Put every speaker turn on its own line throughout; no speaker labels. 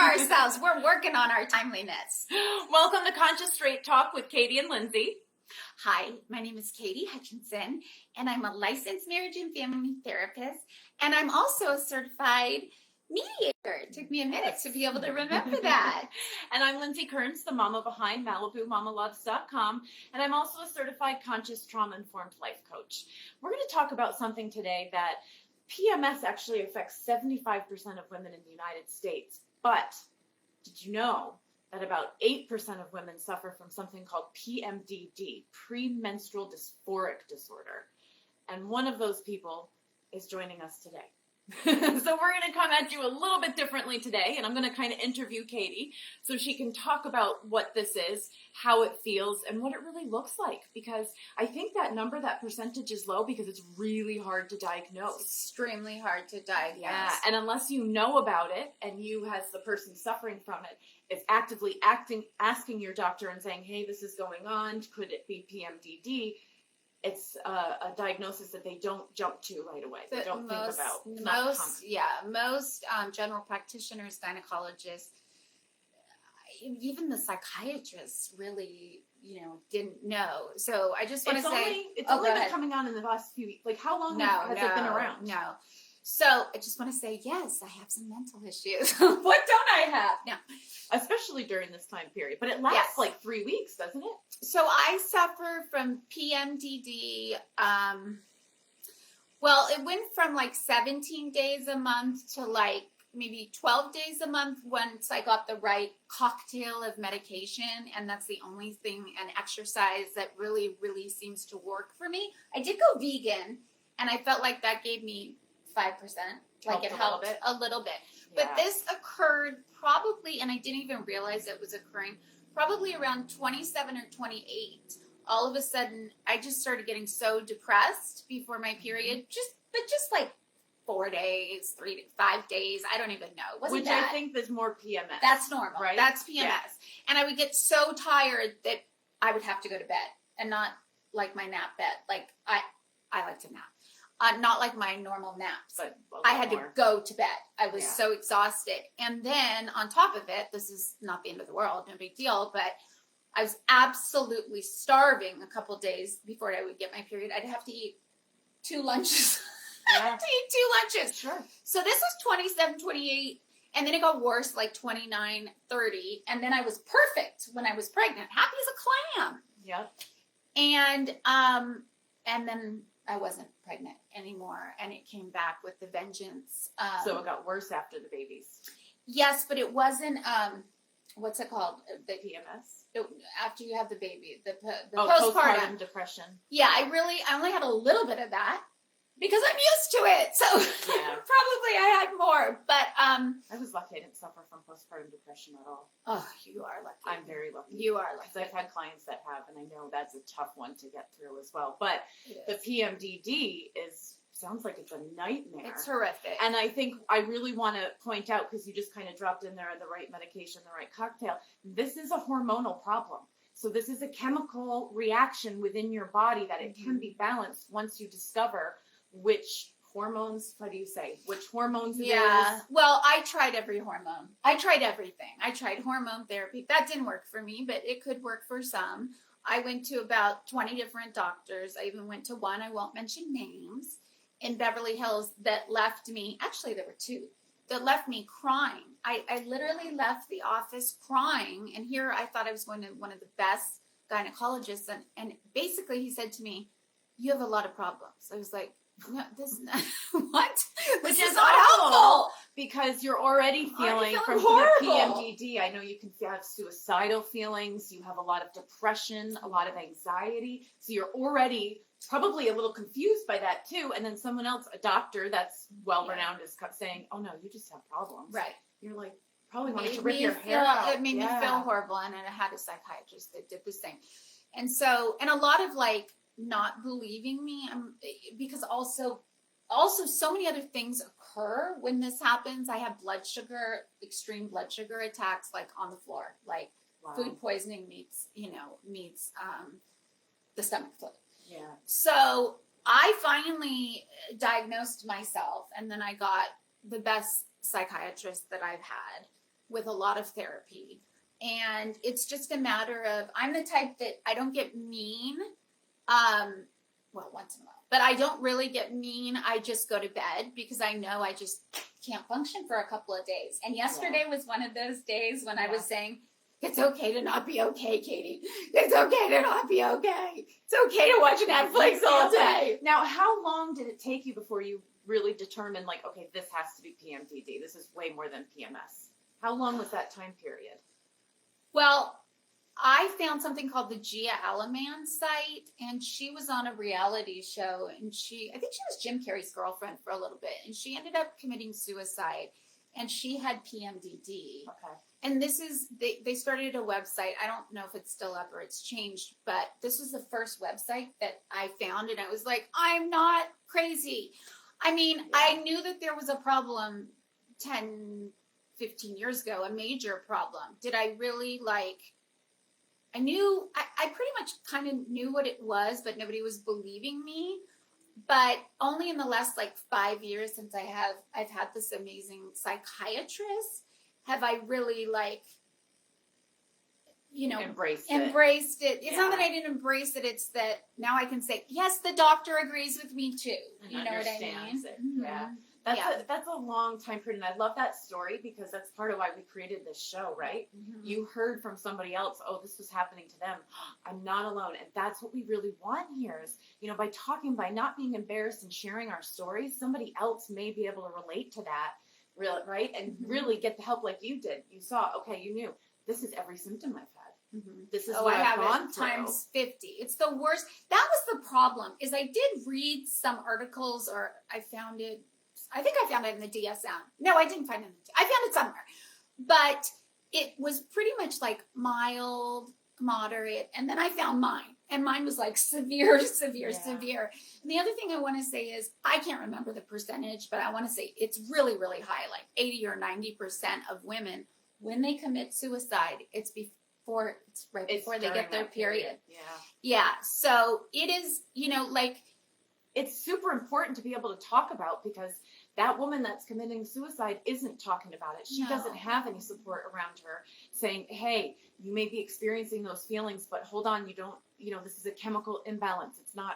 ourselves. We're working on our timeliness.
Welcome to Conscious Straight Talk with Katie and Lindsey.
Hi, my name is Katie Hutchinson, and I'm a licensed marriage and family therapist, and I'm also a certified mediator. It took me a minute to be able to remember that.
And I'm Lindsey Kearns, the mama behind MalibuMamaLoves.com, and I'm also a certified conscious trauma-informed life coach. We're going to talk about something today that PMS actually affects 75% of women in the United States. But did you know that about 8% of women suffer from something called PMDD, premenstrual dysphoric disorder? And one of those people is joining us today. So we're going to come at you a little bit differently today, and I'm going to kind of interview Katie so she can talk about what this is, how it feels, and what it really looks like, because I think that number, that percentage is low because it's really hard to diagnose.
It's extremely hard to diagnose.
Yeah, and unless you know about it and you as the person suffering from it is actively asking your doctor and saying, hey, this is going on, could it be PMDD? It's a diagnosis that they don't jump to right away. They don't think about.
Most general practitioners, gynecologists, even the psychiatrists really, didn't know. So I just want to say,
it's only been coming on in the last few weeks. Like, how long has it been around?
No. So I just want to say, yes, I have some mental issues. What don't I have? No.
Especially during this time period. But it lasts like 3 weeks, doesn't it?
So I suffer from PMDD. Well, it went from like 17 days a month to like maybe 12 days a month once I got the right cocktail of medication. And that's the only thing, and exercise, that really, really seems to work for me. I did go vegan, and I felt like that gave me 5%. Like it helped a little bit. Yeah. But this occurred probably, and I didn't even realize it was occurring, probably around 27 or 28. All of a sudden, I just started getting so depressed before my period. Just like 4 days, 3 to 5 days. I don't even know.
Which I think is more PMS.
That's normal.
Right?
That's PMS.
Yeah.
And I would get so tired that I would have to go to bed, and not like my nap bed. Like I like to nap. Not like my normal naps. But I had to go to bed. I was so exhausted. And then on top of it, this is not the end of the world, no big deal, but I was absolutely starving a couple days before I would get my period. I'd have to eat 2 lunches. I have to eat 2 lunches.
Sure.
So this was 27, 28, and then it got worse, like 29, 30, and then I was perfect when I was pregnant, happy as a clam.
Yep.
And then I wasn't pregnant anymore, and it came back with the vengeance.
So it got worse after the babies.
Yes, but it wasn't, what's it called? The
PMS?
After you have the baby, the
postpartum depression.
Yeah, I only had a little bit of that because I'm used to it. So probably I had more, but
I was lucky I didn't suffer from postpartum depression at all.
Oh, you are lucky.
I'm very lucky.
You are lucky.
Because I've had clients that have, and I know that's a tough one to get through as well. But the PMDD sounds like it's a nightmare.
It's horrific.
And I think I really want to point out, because you just kind of dropped in there the right medication, the right cocktail, this is a hormonal problem. So this is a chemical reaction within your body that it can be balanced once you discover which hormones, which hormones it is.
Well, I tried every hormone. I tried everything. I tried hormone therapy. That didn't work for me, but it could work for some. I went to about 20 different doctors. I even went to one, I won't mention names, in Beverly Hills, that left me, actually there were 2, that left me crying. I literally left the office crying, and here I thought I was going to one of the best gynecologists, and basically he said to me, you have a lot of problems. I was like, no, what? This is not helpful.
Because you're already feeling from PMDD. I know you can have suicidal feelings. You have a lot of depression, a lot of anxiety. So you're already probably a little confused by that too. And then someone else, a doctor that's well-renowned, is saying, oh no, you just have problems.
Right.
You're like, probably wanted to rip your hair out.
It made me feel horrible. And I had a psychiatrist that did the same. And so, and a lot of like, not believing me, because also so many other things occur when this happens. I have extreme blood sugar attacks, like on the floor, like food poisoning meets the stomach flu.
Yeah.
So I finally diagnosed myself, and then I got the best psychiatrist that I've had. with a lot of therapy. And it's just a matter of, I'm the type that I don't get mean, well, once in a while, but I don't really get mean. I just go to bed because I know I just can't function for a couple of days. And yesterday was one of those days when I was saying, it's okay to not be okay, Katie. It's okay to not be okay. It's okay to watch Netflix all day.
Now, how long did it take you before you really determined, like, okay, this has to be PMDD. This is way more than PMS. How long was that time period?
Well, I found something called the Gia Alaman site, and she was on a reality show, and I think she was Jim Carrey's girlfriend for a little bit, and she ended up committing suicide, and she had PMDD.
Okay.
And this is, they started a website. I don't know if it's still up or it's changed, but this was the first website that I found, and I was like, I'm not crazy. I mean, I knew that there was a problem 10, 15 years ago, a major problem. Did I really I pretty much kind of knew what it was, but nobody was believing me. But only in the last 5 years since I've had this amazing psychiatrist, have I really embraced it. It's not that I didn't embrace it. It's that now I can say, yes, the doctor agrees with me too.
And
you know what I mean?
It. Mm-hmm. Yeah. That's a long time period, and I love that story because that's part of why we created this show, right? Mm-hmm. You heard from somebody else, oh, this was happening to them. I'm not alone, and that's what we really want here is, by not being embarrassed and sharing our stories, somebody else may be able to relate to that, right? And really get the help like you did. You saw, okay, you knew, this is every symptom I've had. Mm-hmm. This is what I've gone through.
Times 50. It's the worst. That was the problem, is I did read some articles, or I found it in the DSM. No, I didn't find it. I found it somewhere. But it was pretty much mild, moderate. And then I found mine. And mine was severe, severe. And the other thing I want to say is, I can't remember the percentage, but I want to say it's really, really high. 80 or 90% of women, when they commit suicide, it's right before they get their period. Yeah. So it is,
it's super important to be able to talk about, because that woman that's committing suicide isn't talking about it. She doesn't have any support around her saying, hey, you may be experiencing those feelings, but hold on, you don't, this is a chemical imbalance. It's not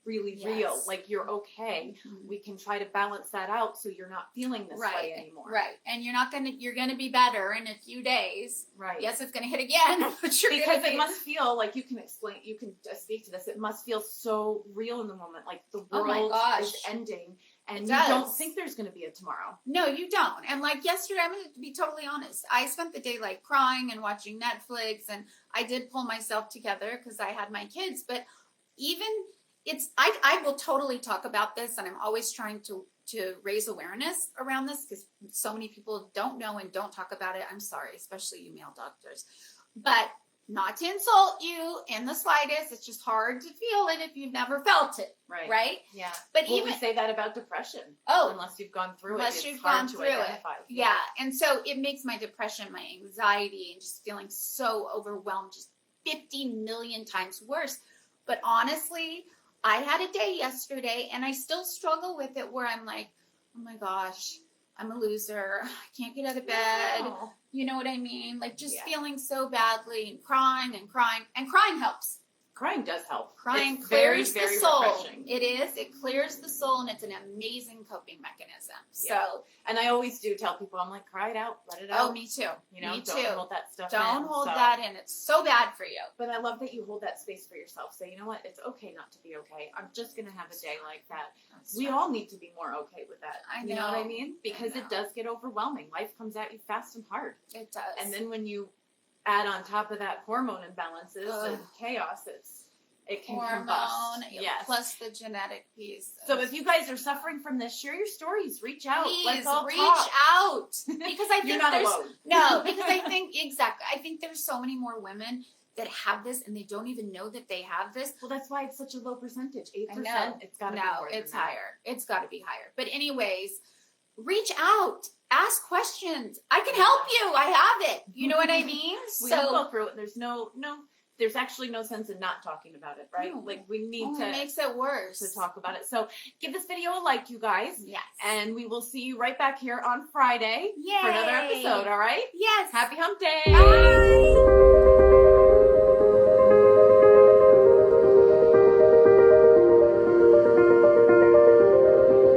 really real. You're okay. Mm-hmm. We can try to balance that out so you're not feeling this way anymore.
Right. And you're going to be better in a few days.
Right.
Yes, it's going to hit again. But
because it must feel you can speak to this. It must feel so real in the moment. The world is ending. And you don't think there's going to be a tomorrow.
No, you don't. And yesterday, I'm going to be totally honest. I spent the day crying and watching Netflix, and I did pull myself together because I had my kids. But even I will totally talk about this, and I'm always trying to raise awareness around this because so many people don't know and don't talk about it. I'm sorry, especially you male doctors. But not to insult you in the slightest. It's just hard to feel it if you've never felt it. Right?
Yeah.
But
we say that about depression.
Unless
you've gone through
it,
it's hard to identify.
Yeah. And so it makes my depression, my anxiety, and just feeling so overwhelmed just 50 million times worse. But honestly, I had a day yesterday, and I still struggle with it where I'm like, oh my gosh, I'm a loser. I can't get out of bed. No. You know what I mean? Feeling so badly and crying. And crying helps.
Crying does help.
Crying
it's
clears
very, very
the soul.
Refreshing.
It is. It clears the soul, and it's an amazing coping mechanism. So,
and I always do tell people, I'm cry it out, let it out.
Oh, me too.
Me too. Don't hold that stuff
Don't hold that in. It's so bad for you.
But I love that you hold that space for yourself. Say, you know what? It's okay not to be okay. I'm just going to have a day like that. We all need to be more okay with that.
I know.
You know what I mean? Because it does get overwhelming. Life comes at you fast and hard.
It does.
And then when you add on top of that hormone imbalances and chaos, it can combust.
Yes. Plus the genetic piece.
So if you guys are suffering from this, share your stories. Reach out.
Please,
let's all
reach
talk.
out. Because I think
you're not alone.
No, because I think there's so many more women that have this, and they don't even know that they have this.
Well, that's why it's such a low percentage. 8%. It's got to be more than
it's higher. It's got to be higher. But anyways, reach out. Ask questions. I can help you. I have it. You know what I mean?
We all go through it. There's no there's actually no sense in not talking about it, right?
No.
Like we need
It makes it worse.
to talk about it. So give this video a like, you guys.
Yes.
And we will see you right back here on Friday
Yay.
for another episode, all right?
Yes.
Happy hump day.
Bye.